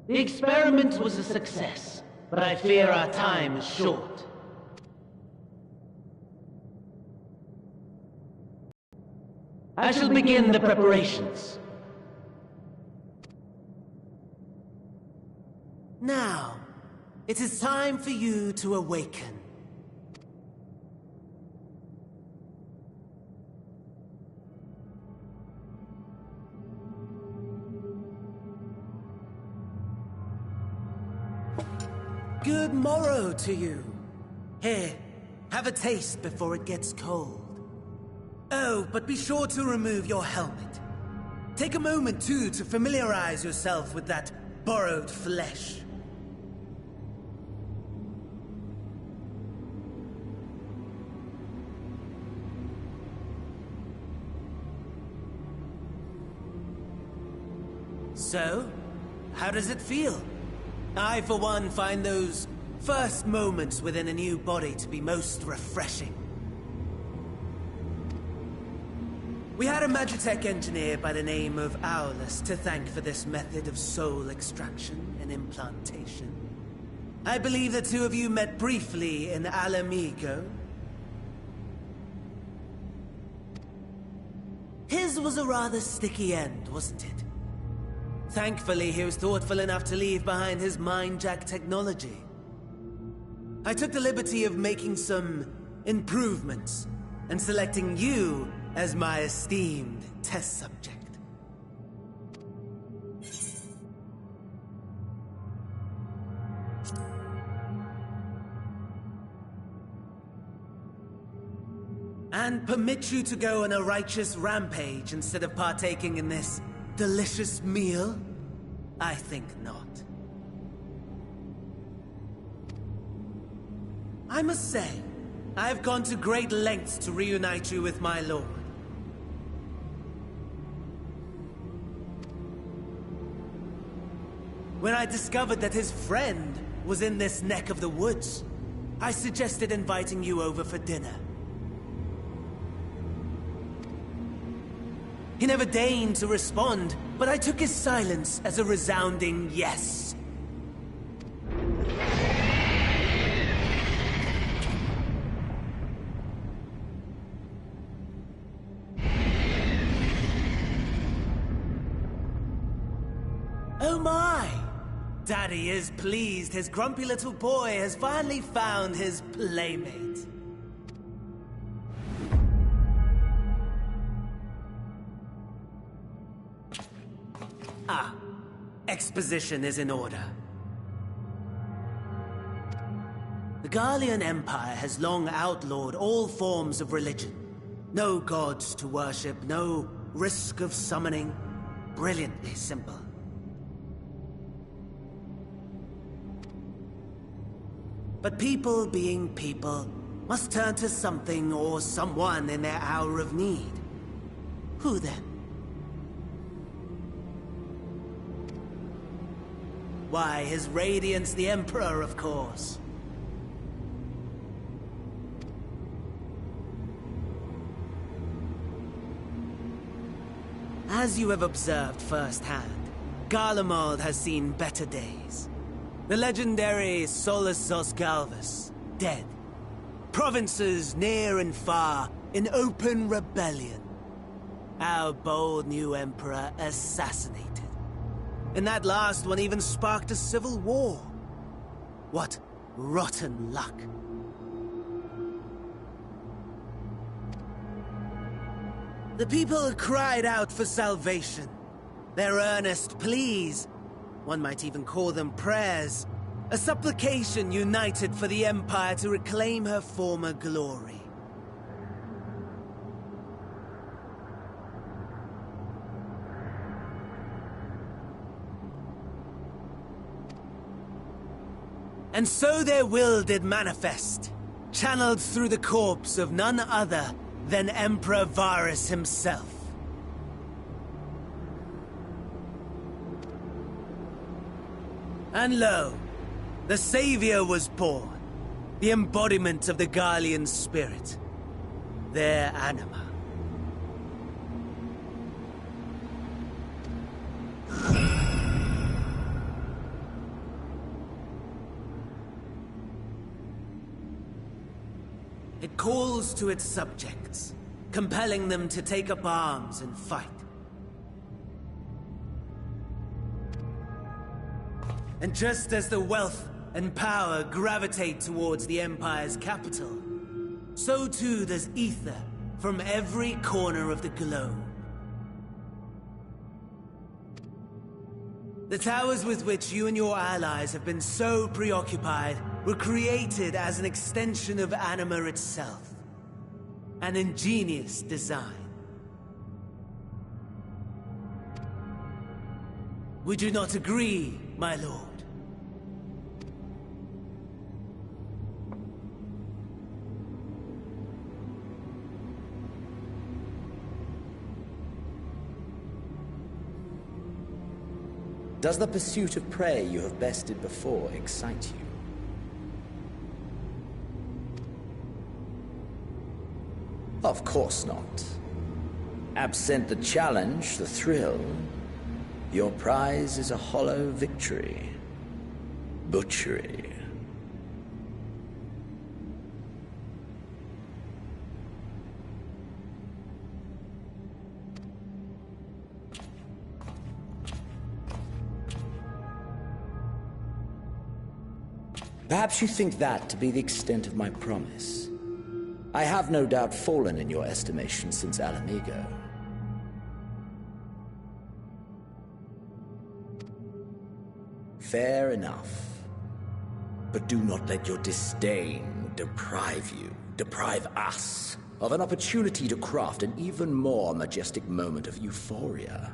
The experiment was a success, but I fear our time is short. I shall begin the preparations. Now, it is time for you to awaken. Good morrow to you. Here, have a taste before it gets cold. Oh, but be sure to remove your helmet. Take a moment, too, to familiarize yourself with that borrowed flesh. So, how does it feel? I, for one, find those first moments within a new body to be most refreshing. We had a Magitech engineer by the name of Aulus to thank for this method of soul extraction and implantation. I believe the two of you met briefly in Alamigo. His was a rather sticky end, wasn't it? Thankfully, he was thoughtful enough to leave behind his mind-jack technology. I took the liberty of making some improvements and selecting you as my esteemed test subject. And permit you to go on a righteous rampage instead of partaking in this delicious meal? I think not. I must say, I have gone to great lengths to reunite you with my lord. When I discovered that his friend was in this neck of the woods, I suggested inviting you over for dinner. He never deigned to respond, but I took his silence as a resounding yes. Oh my! Daddy is pleased his grumpy little boy has finally found his playmate. Ah, exposition is in order. The Garlean Empire has long outlawed all forms of religion. No gods to worship, no risk of summoning. Brilliantly simple. But people being people must turn to something or someone in their hour of need. Who then? Why, His Radiance the Emperor, of course. As you have observed firsthand, Garlemald has seen better days. The legendary Solus Zosgalvus, dead. Provinces near and far in open rebellion. Our bold new emperor assassinated. And that last one even sparked a civil war. What rotten luck. The people cried out for salvation. Their earnest pleas, one might even call them prayers, a supplication united for the Empire to reclaim her former glory. And so their will did manifest, channeled through the corpse of none other than Emperor Varus himself. And lo, the Savior was born, the embodiment of the Garlean spirit, their anima. It calls to its subjects, compelling them to take up arms and fight. And just as the wealth and power gravitate towards the Empire's capital, so too does ether from every corner of the globe. The towers with which you and your allies have been so preoccupied were created as an extension of Anima itself. An ingenious design. Would you not agree, my lord? Does the pursuit of prey you have bested before excite you? Of course not. Absent the challenge, the thrill, your prize is a hollow victory. Butchery. Perhaps you think that to be the extent of my promise. I have no doubt fallen in your estimation since Alamigo. Fair enough. But do not let your disdain deprive us, of an opportunity to craft an even more majestic moment of euphoria.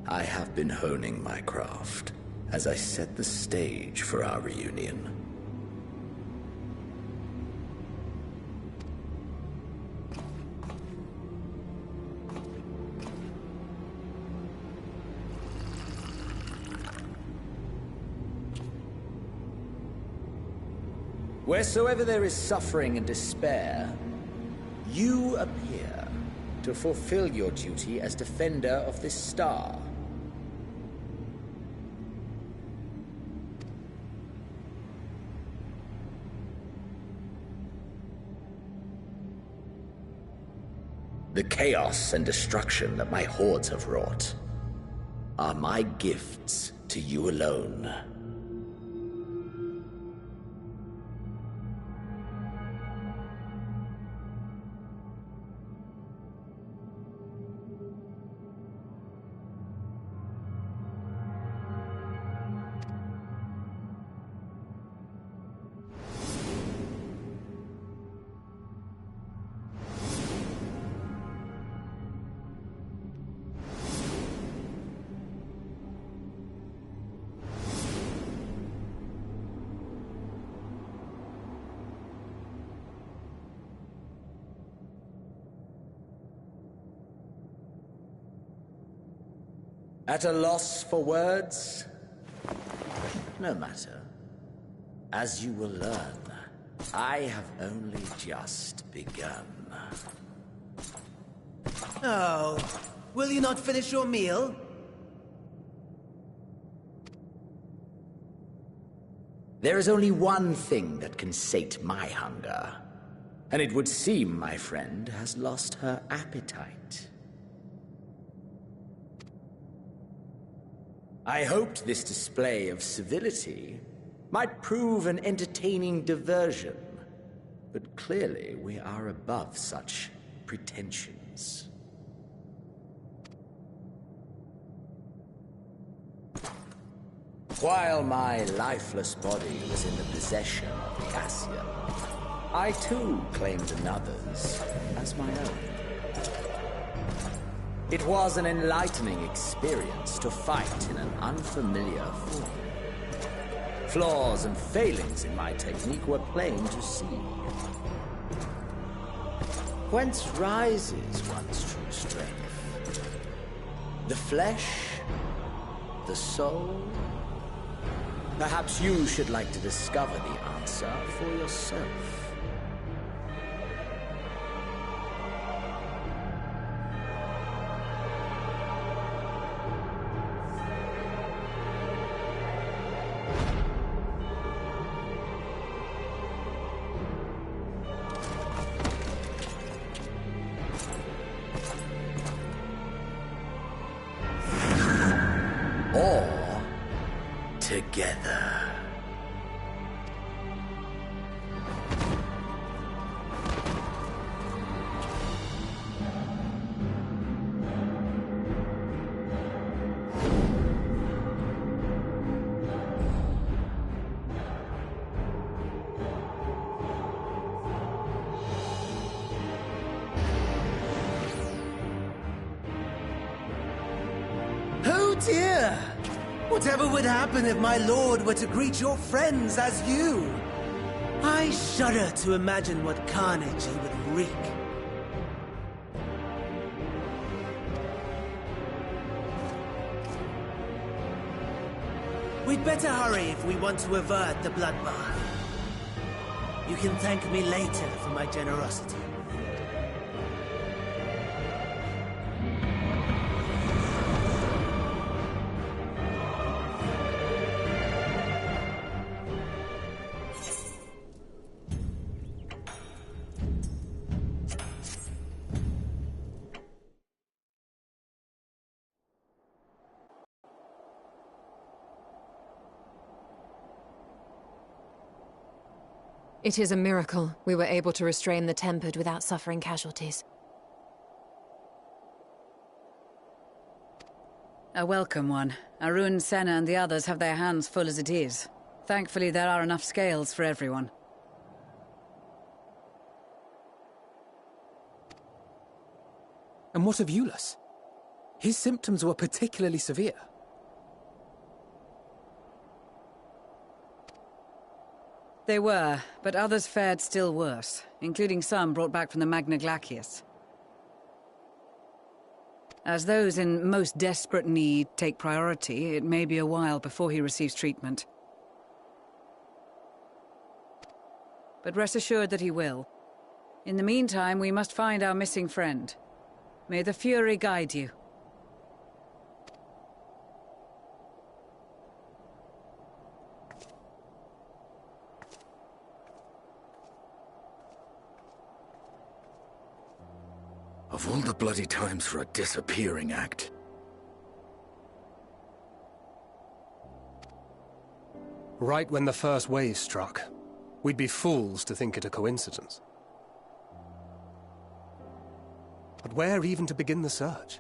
I have been honing my craft as I set the stage for our reunion. Wheresoever there is suffering and despair, you appear to fulfill your duty as defender of this star. The chaos and destruction that my hordes have wrought are my gifts to you alone. At a loss for words? No matter. As you will learn, I have only just begun. Oh, will you not finish your meal? There is only one thing that can sate my hunger. And it would seem my friend has lost her appetite. I hoped this display of civility might prove an entertaining diversion, but clearly we are above such pretensions. While my lifeless body was in the possession of the Ascian, I too claimed another's as my own. It was an enlightening experience to fight in an unfamiliar form. Flaws and failings in my technique were plain to see. Whence rises one's true strength? The flesh? The soul? Perhaps you should like to discover the answer for yourself. together. Oh dear! Whatever would happen if my lord were to greet your friends as you? I shudder to imagine what carnage he would wreak. We'd better hurry if we want to avert the bloodbath. You can thank me later for my generosity. It is a miracle we were able to restrain the Tempered without suffering casualties. A welcome one. Arun, Senna and the others have their hands full as it is. Thankfully, there are enough scales for everyone. And what of Eulus? His symptoms were particularly severe. They were, but others fared still worse, including some brought back from the Magna Glacius. As those in most desperate need take priority, it may be a while before he receives treatment. But rest assured that he will. In the meantime, we must find our missing friend. May the Fury guide you. Of all the bloody times for a disappearing act. Right when the first wave struck, we'd be fools to think it a coincidence. But where even to begin the search?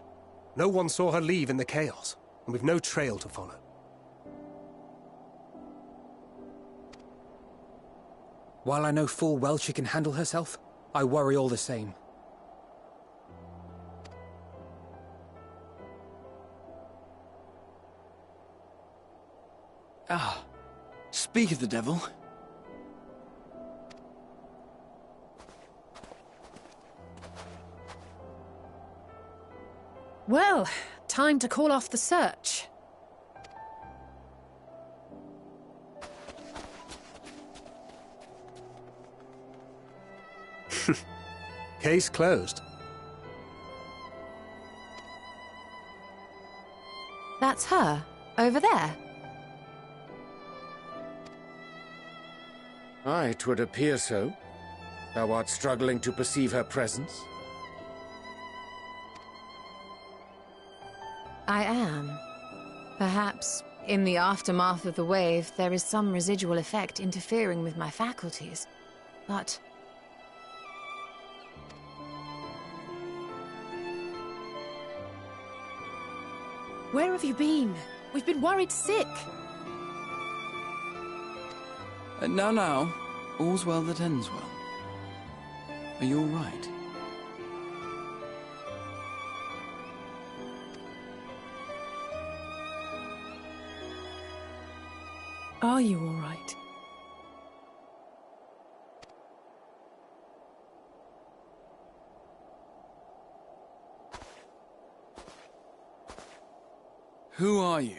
No one saw her leave in the chaos, and we've no trail to follow. While I know full well she can handle herself, I worry all the same. Ah, speak of the devil. Well, time to call off the search. Case closed. That's her, over there. Aye, 'twould appear so. Thou art struggling to perceive her presence? I am. Perhaps, in the aftermath of the wave, there is some residual effect interfering with my faculties. But... Where have you been? We've been worried sick. Now. All's well that ends well. Are you all right? Are you all right? Who are you?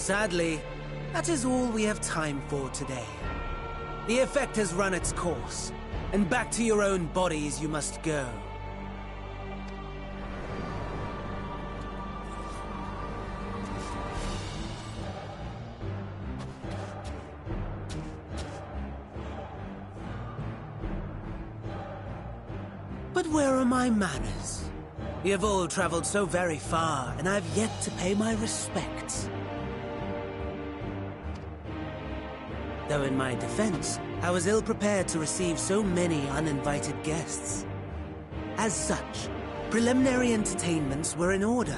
Sadly, that is all we have time for today. The effect has run its course, and back to your own bodies you must go. But where are my manners? You have all traveled so very far, and I have yet to pay my respects. Though in my defense, I was ill-prepared to receive so many uninvited guests. As such, preliminary entertainments were in order.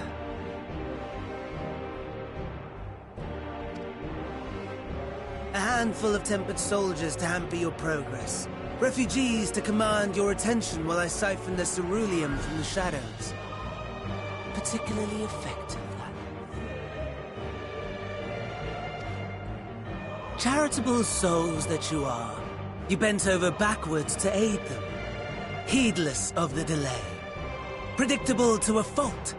A handful of tempered soldiers to hamper your progress. Refugees to command your attention while I siphon the ceruleum from the shadows. Particularly effective, that. Charitable souls that you are, you bent over backwards to aid them, heedless of the delay, predictable to a fault.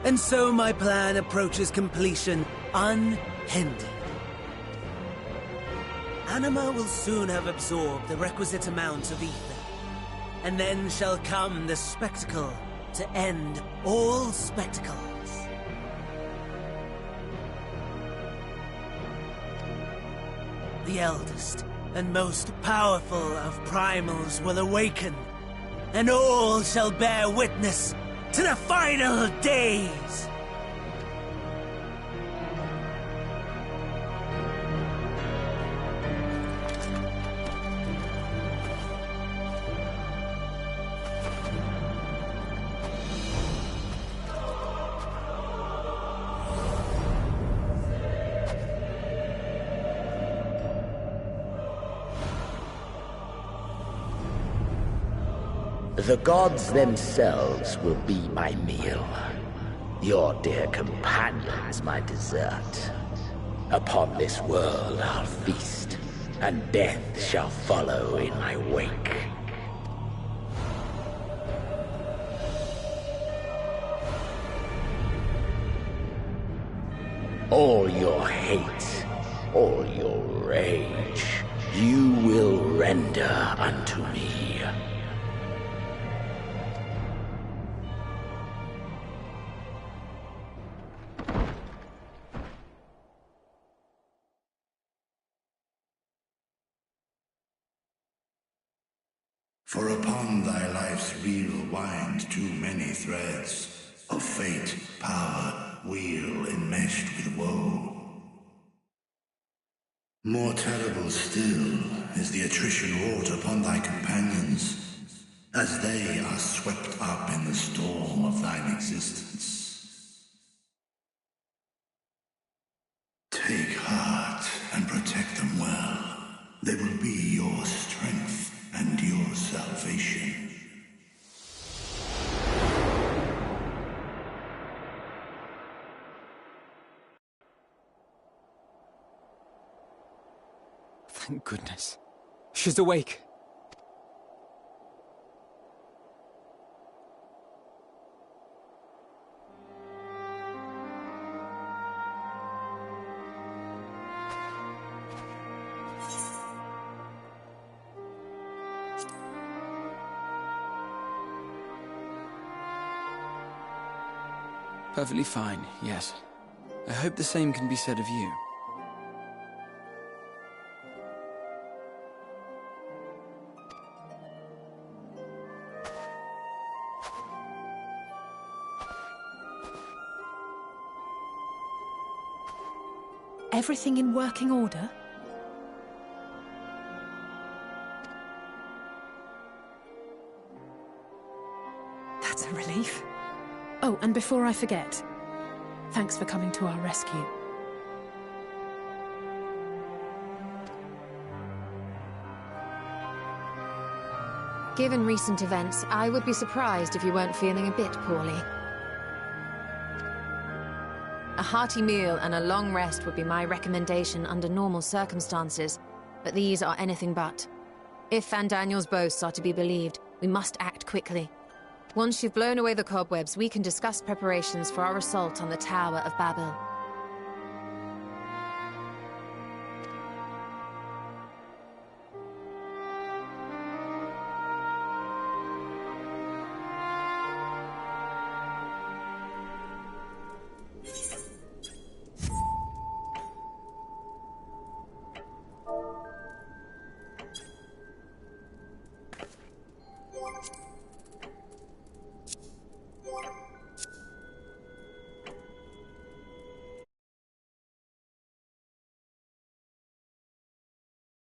And so my plan approaches completion unhindered. Anima will soon have absorbed the requisite amount of ether, and then shall come the spectacle to end all spectacles. The eldest and most powerful of primals will awaken, and all shall bear witness to the final days! The gods themselves will be my meal. Your dear companions my dessert. Upon this world I'll feast, and death shall follow in my wake. All your hate, all your rage, you will render unto me. For upon thy life's reel wind too many threads of fate, power, wheel enmeshed with woe. More terrible still is the attrition wrought upon thy companions, as they are swept up in the storm of thine existence. Take heart and protect them well. They will be your strength and your salvation. Thank goodness. She's awake. Perfectly fine, yes. I hope the same can be said of you. Everything in working order? That's a relief. Oh, and before I forget, thanks for coming to our rescue. Given recent events, I would be surprised if you weren't feeling a bit poorly. A hearty meal and a long rest would be my recommendation under normal circumstances, but these are anything but. If Fandaniel's boasts are to be believed, we must act quickly. Once you've blown away the cobwebs, we can discuss preparations for our assault on the Tower of Babel.